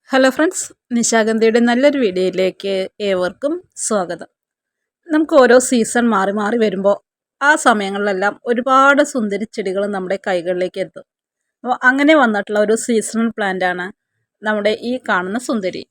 Hello friends, നിശാഗന്ധിയുടെ നല്ലൊരു വീഡിയോയിലേക്ക് ഏവർക്കും സ്വാഗതം. നമുക്ക് ഓരോ സീസൺ മാറി മാറി വരുമ്പോൾ ആ സമയങ്ങളിലെല്ലാം ഒരുപാട് സുന്ദരി ചെടികൾ നമ്മുടെ കൈകളിലേക്ക് എത്തും. അപ്പോൾ അങ്ങനെ വന്നിട്ടുള്ള ഒരു സീസണൽ പ്ലാന്റ് ആണ് നമ്മുടെ ഈ കാണുന്ന സുന്ദരി.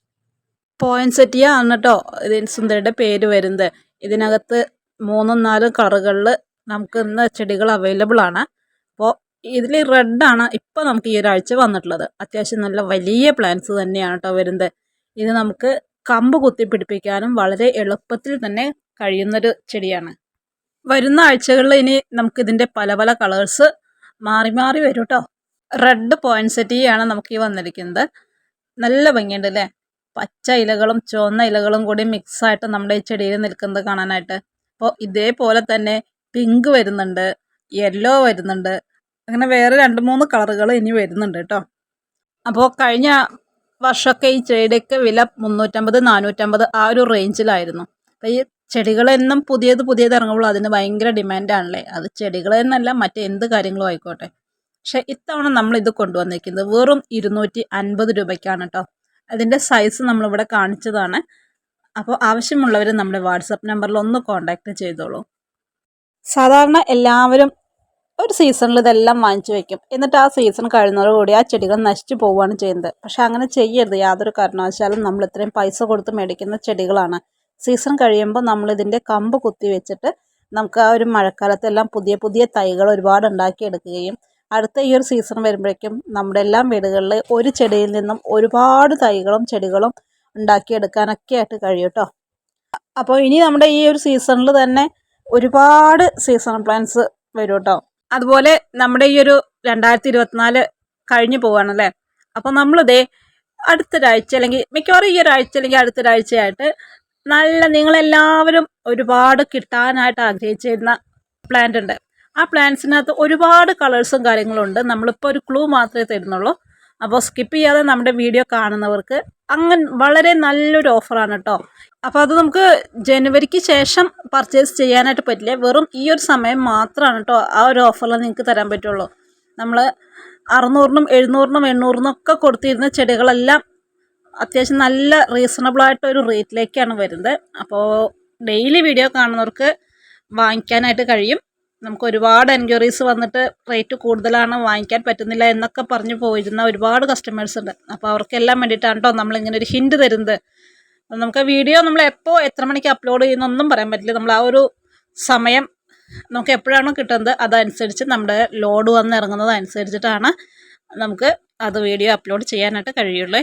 പോയിൻസെറ്റിയ ആണ് കേട്ടോ ഇതിന് സുന്ദരിയുടെ പേര് വരുന്നത്. ഇതിനകത്ത് 3-4 കളറുകളിൽ നമുക്ക് ഇന്ന് ചെടികൾ അവൈലബിൾ ആണ്. അപ്പോൾ ഇതിൽ റെഡാണ് ഇപ്പോൾ നമുക്ക് ഈ ഒരാഴ്ച വന്നിട്ടുള്ളത്. അത്യാവശ്യം നല്ല വലിയ പ്ലാന്റ്സ് തന്നെയാണ് കേട്ടോ വരുന്നത്. ഇത് നമുക്ക് കമ്പ് കുത്തി പിടിപ്പിക്കാനും വളരെ എളുപ്പത്തിൽ തന്നെ കഴിയുന്നൊരു ചെടിയാണ്. വരുന്ന ആഴ്ചകളിൽ ഇനി നമുക്കിതിൻ്റെ പല പല കളേഴ്സ് മാറി മാറി വരും കേട്ടോ. റെഡ് പോയിൻസെറ്റിയാണ് നമുക്ക് ഈ വന്നിരിക്കുന്നത്. നല്ല ഭംഗിയുണ്ട് അല്ലേ? പച്ച ഇലകളും ചുവന്ന ഇലകളും കൂടി മിക്സായിട്ട് നമ്മുടെ ഈ ചെടിയിൽ നിൽക്കുന്നത് കാണാനായിട്ട്. അപ്പോൾ ഇതേപോലെ തന്നെ പിങ്ക് വരുന്നുണ്ട്, യെല്ലോ വരുന്നുണ്ട്, അങ്ങനെ വേറെ 2-3 കളറുകൾ ഇനി വരുന്നുണ്ട് കേട്ടോ. അപ്പോൾ കഴിഞ്ഞ വർഷമൊക്കെ ഈ ചെടിയൊക്കെ വില 350-450 ആ ഒരു റേഞ്ചിലായിരുന്നു. അപ്പോൾ ഈ ചെടികളെന്നും പുതിയത് ഇറങ്ങുമ്പോൾ അതിന് ഭയങ്കര ഡിമാൻഡാണല്ലേ. അത് ചെടികളെന്നല്ല മറ്റെന്ത് കാര്യങ്ങളും ആയിക്കോട്ടെ. പക്ഷെ ഇത്തവണ നമ്മളിത് കൊണ്ടുവന്നിരിക്കുന്നത് വെറും 250 രൂപയ്ക്കാണ് കേട്ടോ. അതിൻ്റെ സൈസ് നമ്മളിവിടെ കാണിച്ചതാണ്. അപ്പോൾ ആവശ്യമുള്ളവർ നമ്മുടെ വാട്സപ്പ് നമ്പറിൽ ഒന്ന് കോൺടാക്റ്റ് ചെയ്തോളൂ. സാധാരണ എല്ലാവരും ഒരു സീസണിൽ ഇതെല്ലാം വാങ്ങിച്ചു വയ്ക്കും, എന്നിട്ട് ആ സീസൺ കഴിയുന്നതോടുകൂടി ആ ചെടികൾ നശിച്ചു പോവുകയാണ് ചെയ്യുന്നത്. പക്ഷെ അങ്ങനെ ചെയ്യരുത്. യാതൊരു കാരണവശാലും നമ്മൾ ഇത്രയും പൈസ കൊടുത്ത് മേടിക്കുന്ന ചെടികളാണ്. സീസൺ കഴിയുമ്പോൾ നമ്മളിതിൻ്റെ കമ്പ് കുത്തി വെച്ചിട്ട് നമുക്ക് ആ ഒരു മഴക്കാലത്തെല്ലാം പുതിയ പുതിയ തൈകൾ ഒരുപാട് ഉണ്ടാക്കിയെടുക്കുകയും അടുത്ത ഈ ഒരു സീസൺ വരുമ്പോഴേക്കും നമ്മുടെ എല്ലാം വീടുകളിൽ ഒരു ചെടിയിൽ നിന്നും ഒരുപാട് തൈകളും ചെടികളും ഉണ്ടാക്കിയെടുക്കാനൊക്കെ ആയിട്ട് കഴിയും കേട്ടോ. അപ്പോൾ ഇനി നമ്മുടെ ഈ ഒരു സീസണിൽ തന്നെ ഒരുപാട് സീസണൽ പ്ലാന്റ്സ് വരും കേട്ടോ. അതുപോലെ നമ്മുടെ ഈ ഒരു 2024 കഴിഞ്ഞു പോവുകയാണല്ലേ. അപ്പോൾ നമ്മളിതേ അടുത്തൊരാഴ്ച അല്ലെങ്കിൽ മിക്കവാറും ഈ ഒരാഴ്ച അല്ലെങ്കിൽ അടുത്തൊരാഴ്ചയായിട്ട് നല്ല നിങ്ങളെല്ലാവരും ഒരുപാട് കിട്ടാനായിട്ട് ആഗ്രഹിച്ചിരുന്ന പ്ലാന്റ് ഉണ്ട്. ആ പ്ലാന്റ്സിനകത്ത് ഒരുപാട് കളേഴ്സും കാര്യങ്ങളും ഉണ്ട്. നമ്മളിപ്പോൾ ഒരു ക്ലൂ മാത്രമേ തരുന്നുള്ളൂ. അപ്പോൾ സ്കിപ്പ് ചെയ്യാതെ നമ്മുടെ വീഡിയോ കാണുന്നവർക്ക് അങ്ങനെ വളരെ നല്ലൊരു ഓഫറാണ് കേട്ടോ. അപ്പോൾ അത് നമുക്ക് ജനുവരിക്ക് ശേഷം പർച്ചേസ് ചെയ്യാനായിട്ട് പറ്റില്ല. വെറും ഈ ഒരു സമയം മാത്രമാണ് കേട്ടോ ആ ഒരു ഓഫറിൽ നിങ്ങൾക്ക് തരാൻ പറ്റുള്ളൂ. നമ്മൾ 600-നും 700-നും 800-നും ഒക്കെ കൊടുത്തിരുന്ന ചെടികളെല്ലാം അത്യാവശ്യം നല്ല റീസണബിളായിട്ടൊരു റേറ്റിലേക്കാണ് വരുന്നത്. അപ്പോൾ ഡെയിലി വീഡിയോ കാണുന്നവർക്ക് വാങ്ങിക്കാനായിട്ട് കഴിയും. നമുക്ക് ഒരുപാട് എൻക്വയറീസ് വന്നിട്ട് റേറ്റ് കൂടുതലാണ്, വാങ്ങിക്കാൻ പറ്റുന്നില്ല എന്നൊക്കെ പറഞ്ഞു പോയിരുന്ന ഒരുപാട് കസ്റ്റമേഴ്സ് ഉണ്ട്. അപ്പോൾ അവർക്കെല്ലാം വേണ്ടിയിട്ടാണ് കേട്ടോ നമ്മളിങ്ങനെ ഒരു ഹിൻറ്റ് തരുന്നത്. നമുക്ക് വീഡിയോ നമ്മൾ എപ്പോൾ എത്ര മണിക്ക് അപ്ലോഡ് ചെയ്യുന്നൊന്നും പറയാൻ പറ്റില്ല. നമ്മൾ ആ ഒരു സമയം നമുക്ക് എപ്പോഴാണോ കിട്ടുന്നത് അതനുസരിച്ച് നമ്മുടെ ലോഡ് വന്ന് ഇറങ്ങുന്നത് അനുസരിച്ചിട്ടാണ് നമുക്ക് അത് വീഡിയോ അപ്ലോഡ് ചെയ്യാനായിട്ട് കഴിയുള്ളൂ.